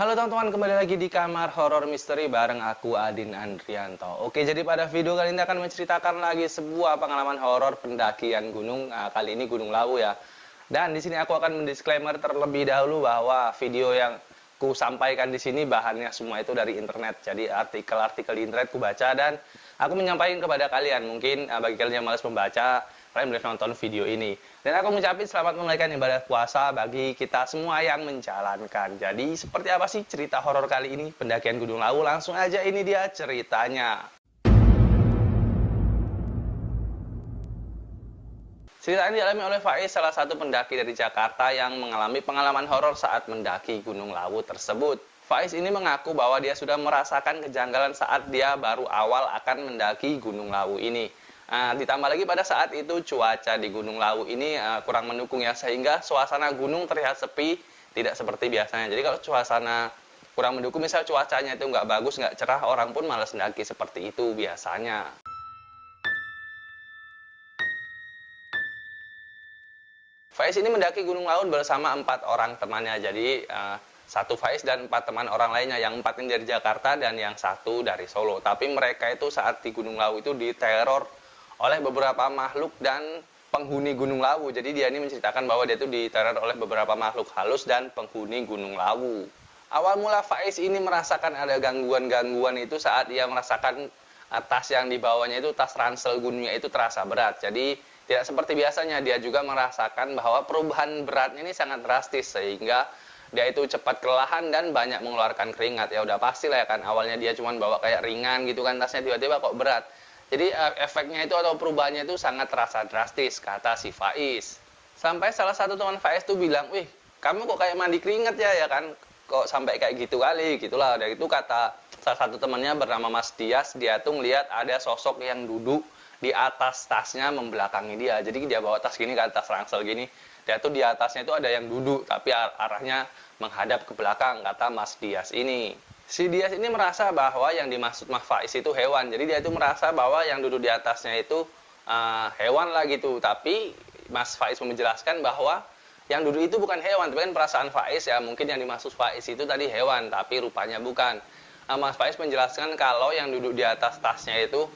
Halo teman-teman, kembali lagi di Kamar Horor Misteri bareng aku Adin Andrianto. Oke, jadi pada video kali ini akan menceritakan lagi sebuah pengalaman horor pendakian gunung. Kali ini Gunung Lawu ya. Dan di sini aku akan mendisklaimer terlebih dahulu bahwa video yang ku sampaikan di sini bahannya semua itu dari internet. Jadi artikel-artikel di internet ku baca dan aku menyampaikan kepada kalian. Mungkin bagi kalian yang malas membaca, kalian boleh nonton video ini. Dan aku mengucapkan selamat menunaikan ibadah puasa bagi kita semua yang menjalankan. Jadi seperti apa sih cerita horor kali ini? Pendakian Gunung Lawu, langsung aja ini dia ceritanya. Cerita ini dialami oleh Faiz, salah satu pendaki dari Jakarta yang mengalami pengalaman horor saat mendaki Gunung Lawu tersebut. Faiz ini mengaku bahwa dia sudah merasakan kejanggalan saat dia baru awal akan mendaki Gunung Lawu ini. Ditambah lagi pada saat itu cuaca di Gunung Lawu ini kurang mendukung ya, sehingga suasana gunung terlihat sepi, tidak seperti biasanya. Jadi kalau suasana kurang mendukung, misal cuacanya itu nggak bagus, nggak cerah, orang pun malas mendaki seperti itu biasanya. Faiz ini mendaki Gunung Lawu bersama 4 orang temannya. Jadi satu Faiz dan 4 teman orang lainnya, yang 4 ini dari Jakarta dan yang 1 dari Solo. Tapi mereka itu saat di Gunung Lawu itu diteror oleh beberapa makhluk dan penghuni Gunung Lawu. Jadi dia ini menceritakan bahwa dia itu diteror oleh beberapa makhluk halus dan penghuni Gunung Lawu. Awal mula Faiz ini merasakan ada gangguan-gangguan itu saat ia merasakan tas yang dibawanya itu, tas ransel gunungnya itu terasa berat. Jadi tidak seperti biasanya, dia juga merasakan bahwa perubahan beratnya ini sangat drastis, sehingga dia itu cepat kelelahan dan banyak mengeluarkan keringat. Ya udah pasti lah ya kan, awalnya dia cuma bawa kayak ringan gitu kan tasnya, tiba-tiba kok berat. Jadi efeknya itu atau perubahannya itu sangat terasa drastis, kata si Faiz. Sampai salah satu teman Faiz tuh bilang, "Wih, kamu kok kayak mandi keringat ya kan? Kok sampai kayak gitu kali?" Gitulah. Dari itu kata salah satu temannya bernama Mas Dias, dia tuh ngelihat ada sosok yang duduk di atas tasnya membelakangi dia. Jadi dia bawa tas gini kan, tas ransel gini. Dia tuh di atasnya itu ada yang duduk, tapi arahnya menghadap ke belakang, kata Mas Dias ini. Si Dias ini merasa bahwa yang dimaksud Mas Faiz itu hewan. Jadi dia itu merasa bahwa yang duduk di atasnya itu hewan lah gitu. Tapi Mas Faiz menjelaskan bahwa yang duduk itu bukan hewan, tapi kan perasaan Faiz ya, mungkin yang dimaksud Faiz itu tadi hewan, tapi rupanya bukan. Mas Faiz menjelaskan kalau yang duduk di atas tasnya itu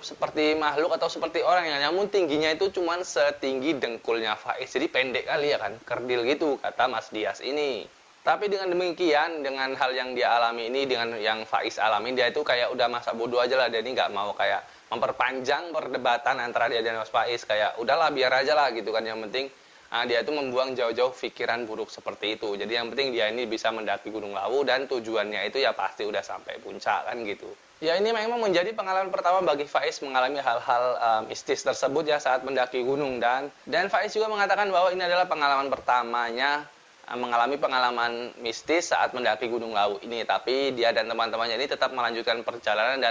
seperti makhluk atau seperti orang yang namun tingginya itu cuma setinggi dengkulnya Faiz. Jadi pendek kali ya kan, kerdil gitu, kata Mas Dias ini. Tapi dengan demikian, dengan hal yang dia alami ini, dengan yang Faiz alami, dia itu kayak udah masa bodoh aja lah. Dia ini nggak mau kayak memperpanjang perdebatan antara dia dan Mas Faiz. Kayak udahlah biar aja lah gitu kan, yang penting dia itu membuang jauh-jauh pikiran buruk seperti itu. Jadi yang penting dia ini bisa mendaki Gunung Lawu dan tujuannya itu ya pasti udah sampai puncak kan gitu. Ya ini memang menjadi pengalaman pertama bagi Faiz mengalami hal-hal mistis tersebut ya saat mendaki gunung, dan Faiz juga mengatakan bahwa ini adalah pengalaman pertamanya mengalami pengalaman mistis saat mendaki Gunung Lawu ini. Tapi dia dan teman-temannya ini tetap melanjutkan perjalanan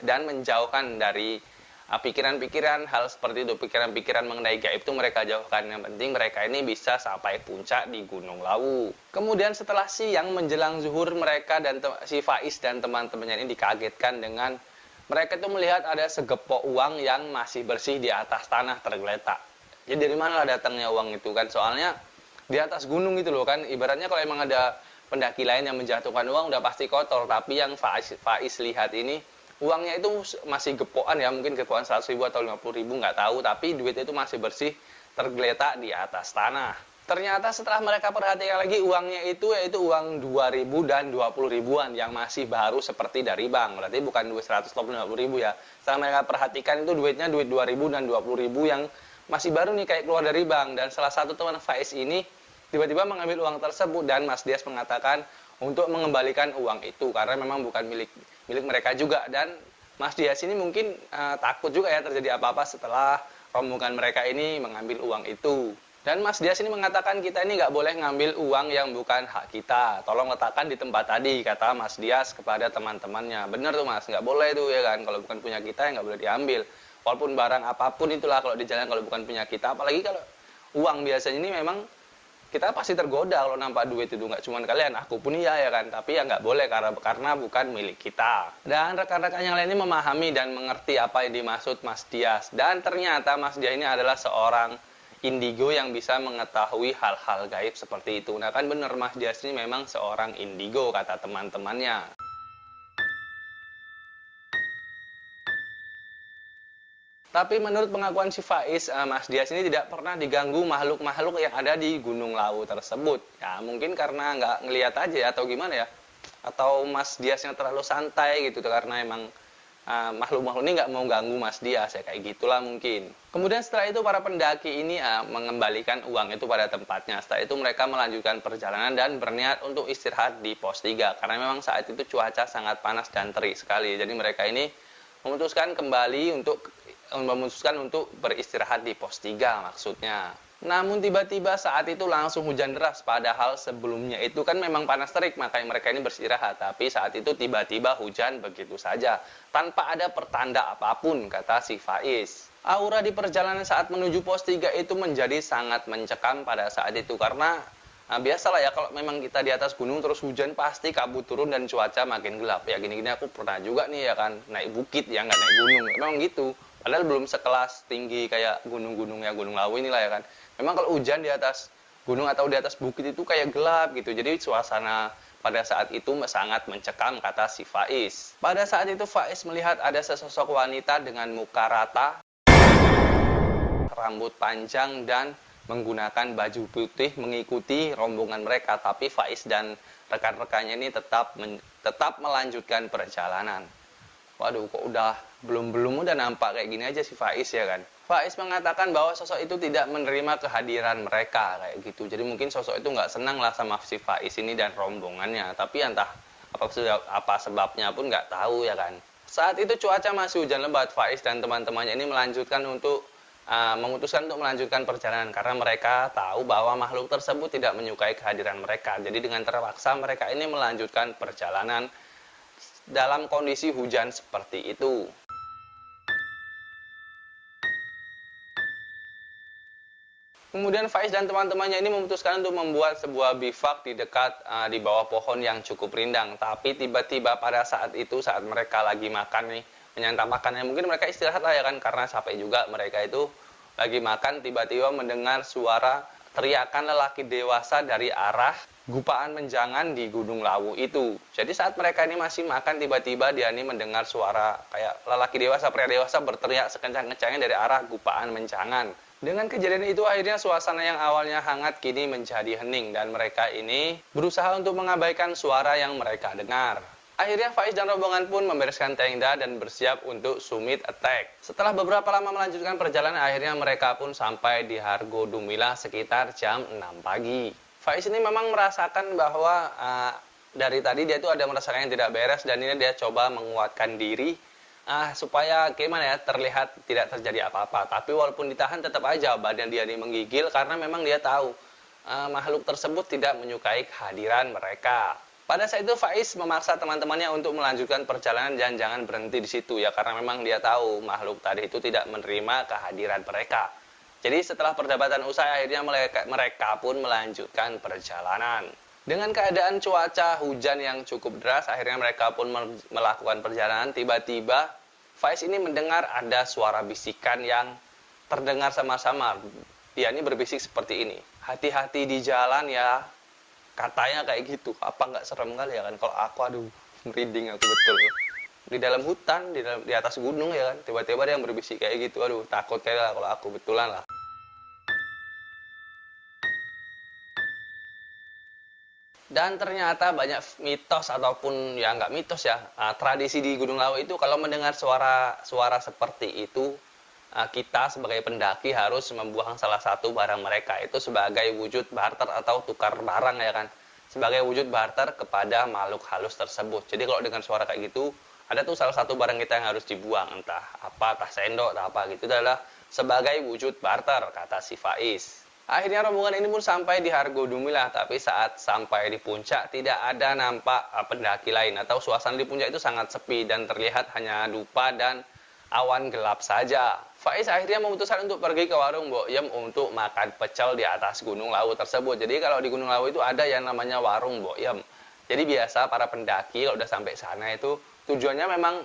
dan menjauhkan dari pikiran-pikiran hal seperti itu, pikiran-pikiran mengenai gaib itu mereka jauhkan. Yang penting mereka ini bisa sampai puncak di Gunung Lawu. Kemudian setelah siang menjelang zuhur, mereka dan si Faiz dan teman-temannya ini dikagetkan dengan mereka itu melihat ada segepok uang yang masih bersih di atas tanah tergeletak. Jadi dari mana datangnya uang itu kan? Soalnya di atas gunung itu loh kan, ibaratnya kalau emang ada pendaki lain yang menjatuhkan uang udah pasti kotor, tapi yang Faiz lihat ini uangnya itu masih gepokan ya, mungkin gepokan 100.000 atau 50.000 nggak tahu, tapi duit itu masih bersih tergeletak di atas tanah. Ternyata setelah mereka perhatikan lagi, uangnya itu yaitu uang 2.000 dan 20 ribuan yang masih baru seperti dari bank. Berarti bukan duit 100 atau 50 ribu ya. Setelah mereka perhatikan itu duitnya duit 2.000 dan 20 ribu yang masih baru nih kayak keluar dari bank. Dan salah satu teman Faiz ini tiba-tiba mengambil uang tersebut, dan Mas Dias mengatakan untuk mengembalikan uang itu karena memang bukan milik mereka juga. Dan Mas Dias ini mungkin takut juga ya terjadi apa-apa setelah rombongan mereka ini mengambil uang itu. Dan Mas Dias ini mengatakan kita ini nggak boleh ngambil uang yang bukan hak kita, tolong letakkan di tempat tadi, kata Mas Dias kepada teman-temannya. Bener tuh Mas, nggak boleh tuh ya kan, kalau bukan punya kita ya nggak boleh diambil. Walaupun barang apapun itulah kalau di jalan, kalau bukan punya kita, apalagi kalau uang biasanya ini memang kita pasti tergoda kalau nampak duit itu. Nggak cuma kalian, aku pun iya ya kan, tapi ya nggak boleh karena bukan milik kita. Dan rekan-rekan yang lain ini memahami dan mengerti apa yang dimaksud Mas Dias. Dan ternyata Mas Dias ini adalah seorang indigo yang bisa mengetahui hal-hal gaib seperti itu. Nah kan bener, Mas Dias ini memang seorang indigo kata teman-temannya. Tapi menurut pengakuan si Faiz, Mas Dias ini tidak pernah diganggu makhluk-makhluk yang ada di Gunung Lawu tersebut. Ya mungkin karena nggak ngelihat aja ya, atau gimana ya. Atau Mas Diasnya terlalu santai gitu karena emang makhluk-makhluk ini nggak mau ganggu Mas Dias ya, kayak gitulah mungkin. Kemudian setelah itu para pendaki ini mengembalikan uang itu pada tempatnya. Setelah itu mereka melanjutkan perjalanan dan berniat untuk istirahat di pos 3 karena memang saat itu cuaca sangat panas dan terik sekali. Jadi mereka ini memutuskan untuk beristirahat di pos 3 maksudnya. Namun tiba-tiba saat itu langsung hujan deras, padahal sebelumnya itu kan memang panas terik, makanya mereka ini beristirahat. Tapi saat itu tiba-tiba hujan begitu saja, tanpa ada pertanda apapun, kata si Faiz. Aura di perjalanan saat menuju pos 3 itu menjadi sangat mencekam pada saat itu, karena biasalah ya kalau memang kita di atas gunung terus hujan pasti kabut turun dan cuaca makin gelap. Ya gini-gini aku pernah juga nih ya kan, naik bukit ya nggak naik gunung, memang gitu. Padahal belum sekelas tinggi kayak gunung-gunung ya Gunung Lawu inilah ya kan. Memang kalau hujan di atas gunung atau di atas bukit itu kayak gelap gitu. Jadi suasana pada saat itu sangat mencekam kata si Faiz. Pada saat itu Faiz melihat ada sesosok wanita dengan muka rata, rambut panjang dan menggunakan baju putih mengikuti rombongan mereka. Tapi Faiz dan rekan-rekannya ini tetap melanjutkan perjalanan. Waduh, kok belum udah nampak kayak gini aja si Faiz ya kan. Faiz mengatakan bahwa sosok itu tidak menerima kehadiran mereka kayak gitu. Jadi mungkin sosok itu nggak senang lah sama si Faiz ini dan rombongannya. Tapi entah apa sebabnya pun nggak tahu ya kan. Saat itu cuaca masih hujan lebat. Faiz dan teman-temannya ini memutuskan untuk melanjutkan perjalanan karena mereka tahu bahwa makhluk tersebut tidak menyukai kehadiran mereka. Jadi dengan terpaksa mereka ini melanjutkan perjalanan dalam kondisi hujan seperti itu. Kemudian Faiz dan teman-temannya ini memutuskan untuk membuat sebuah bivak di bawah pohon yang cukup rindang. Tapi tiba-tiba pada saat itu, saat mereka lagi makan nih, menyantap makannya, mungkin mereka istirahat lah ya kan, karena capek juga mereka itu lagi makan, tiba-tiba mendengar suara teriakan lelaki dewasa dari arah Gupaan Menjangan di Gunung Lawu itu. Jadi saat mereka ini masih makan, tiba-tiba dia ini mendengar suara kayak lelaki dewasa, pria dewasa berteriak sekencang-kencangnya dari arah Gupaan Menjangan. Dengan kejadian itu akhirnya suasana yang awalnya hangat kini menjadi hening dan mereka ini berusaha untuk mengabaikan suara yang mereka dengar. Akhirnya Faiz dan rombongan pun membereskan tenda dan bersiap untuk summit attack. Setelah beberapa lama melanjutkan perjalanan, akhirnya mereka pun sampai di Hargo Dumilah sekitar jam 6 pagi. Faiz ini memang merasakan bahwa dari tadi dia tuh ada merasakan yang tidak beres dan ini dia coba menguatkan diri supaya gimana ya, terlihat tidak terjadi apa-apa. Tapi walaupun ditahan tetap aja badan dia ini menggigil karena memang dia tahu makhluk tersebut tidak menyukai kehadiran mereka. Pada saat itu Faiz memaksa teman-temannya untuk melanjutkan perjalanan dan jangan berhenti di situ ya, karena memang dia tahu makhluk tadi itu tidak menerima kehadiran mereka. Jadi setelah perdebatan usai akhirnya mereka pun melanjutkan perjalanan. Dengan keadaan cuaca hujan yang cukup deras, akhirnya mereka pun melakukan perjalanan. Tiba-tiba Faiz ini mendengar ada suara bisikan yang terdengar sama-sama. Dia ini berbisik seperti ini. Hati-hati di jalan ya. Katanya kayak gitu. Apa nggak serem kali ya kan? Kalau aku merinding aku betul. Di dalam hutan, di atas gunung ya kan. Tiba-tiba ada yang berbisik kayak gitu. Aduh, takut kayak lah kalau aku betulan lah. Dan ternyata banyak mitos ataupun ya nggak mitos ya, tradisi di Gunung Lawu itu kalau mendengar suara seperti itu, kita sebagai pendaki harus membuang salah satu barang mereka itu sebagai wujud barter atau tukar barang ya kan, sebagai wujud barter kepada makhluk halus tersebut. Jadi kalau dengan suara kayak gitu, ada tuh salah satu barang kita yang harus dibuang, entah sendok, entah apa gitu, adalah sebagai wujud barter, kata si Faiz. Akhirnya rombongan ini pun sampai di Hargo Dumilah, tapi saat sampai di puncak tidak ada nampak pendaki lain atau suasana di puncak itu sangat sepi dan terlihat hanya dupa dan awan gelap saja. Faiz akhirnya memutuskan untuk pergi ke warung Mbok Yem untuk makan pecel di atas Gunung Lawu tersebut. Jadi kalau di Gunung Lawu itu ada yang namanya warung Mbok Yem. Jadi biasa para pendaki kalau udah sampai sana itu tujuannya memang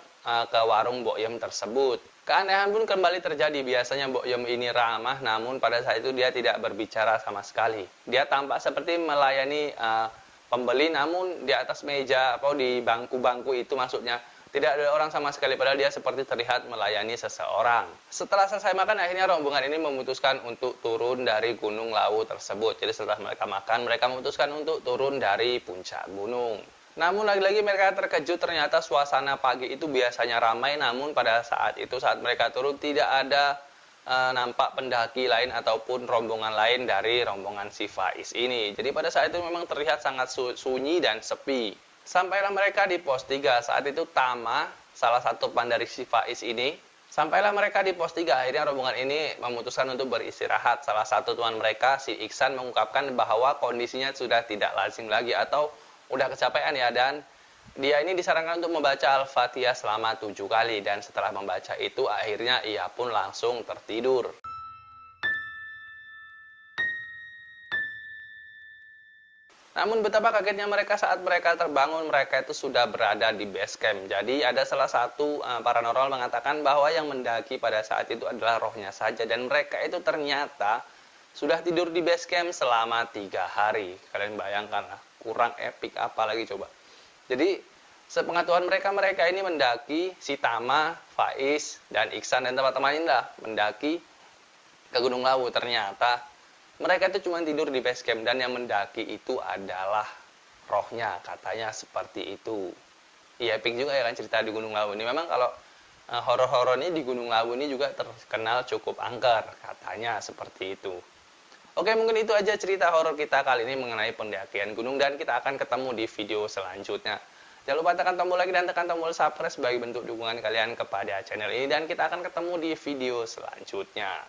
ke warung Mbok Yem tersebut. Keanehan pun kembali terjadi. Biasanya Mbok Yem ini ramah, namun pada saat itu dia tidak berbicara sama sekali. Dia tampak seperti melayani pembeli, namun di atas meja atau di bangku-bangku itu maksudnya tidak ada orang sama sekali, padahal dia seperti terlihat melayani seseorang. Setelah selesai makan, akhirnya rombongan ini memutuskan untuk turun dari Gunung Lawu tersebut. Jadi setelah mereka makan, mereka memutuskan untuk turun dari puncak gunung. Namun lagi-lagi mereka terkejut, ternyata suasana pagi itu biasanya ramai, namun pada saat itu saat mereka turun tidak ada nampak pendaki lain ataupun rombongan lain dari rombongan si Faiz ini. Jadi pada saat itu memang terlihat sangat sunyi dan sepi. Sampailah mereka di pos 3. Saat itu Tama, salah satu teman dari si Faiz ini, sampailah mereka di pos 3. Akhirnya rombongan ini memutuskan untuk beristirahat. Salah satu teman mereka, si Iksan, mengungkapkan bahwa kondisinya sudah tidak lazim lagi atau udah kecapean ya, dan dia ini disarankan untuk membaca Al-Fatihah selama 7 kali, dan setelah membaca itu akhirnya ia pun langsung tertidur. Namun betapa kagetnya mereka saat mereka terbangun, mereka itu sudah berada di base camp. Jadi ada salah satu paranormal mengatakan bahwa yang mendaki pada saat itu adalah rohnya saja, dan mereka itu ternyata sudah tidur di base camp selama 3 hari. Kalian bayangkan lah, kurang epic apa lagi coba. Jadi sepengetahuan mereka ini mendaki, si Tama, Faiz, dan Iksan dan teman-teman ini lah mendaki ke Gunung Lawu. Ternyata mereka itu cuma tidur di base camp, dan yang mendaki itu adalah rohnya, katanya seperti itu. Iya, epic juga ya kan cerita di Gunung Lawu ini. Memang kalau horor-horor ini di Gunung Lawu ini juga terkenal cukup angker, katanya seperti itu. Oke, mungkin itu aja cerita horor kita kali ini mengenai pendakian gunung, dan kita akan ketemu di video selanjutnya. Jangan lupa tekan tombol like dan tekan tombol subscribe sebagai bentuk dukungan kalian kepada channel ini, dan kita akan ketemu di video selanjutnya.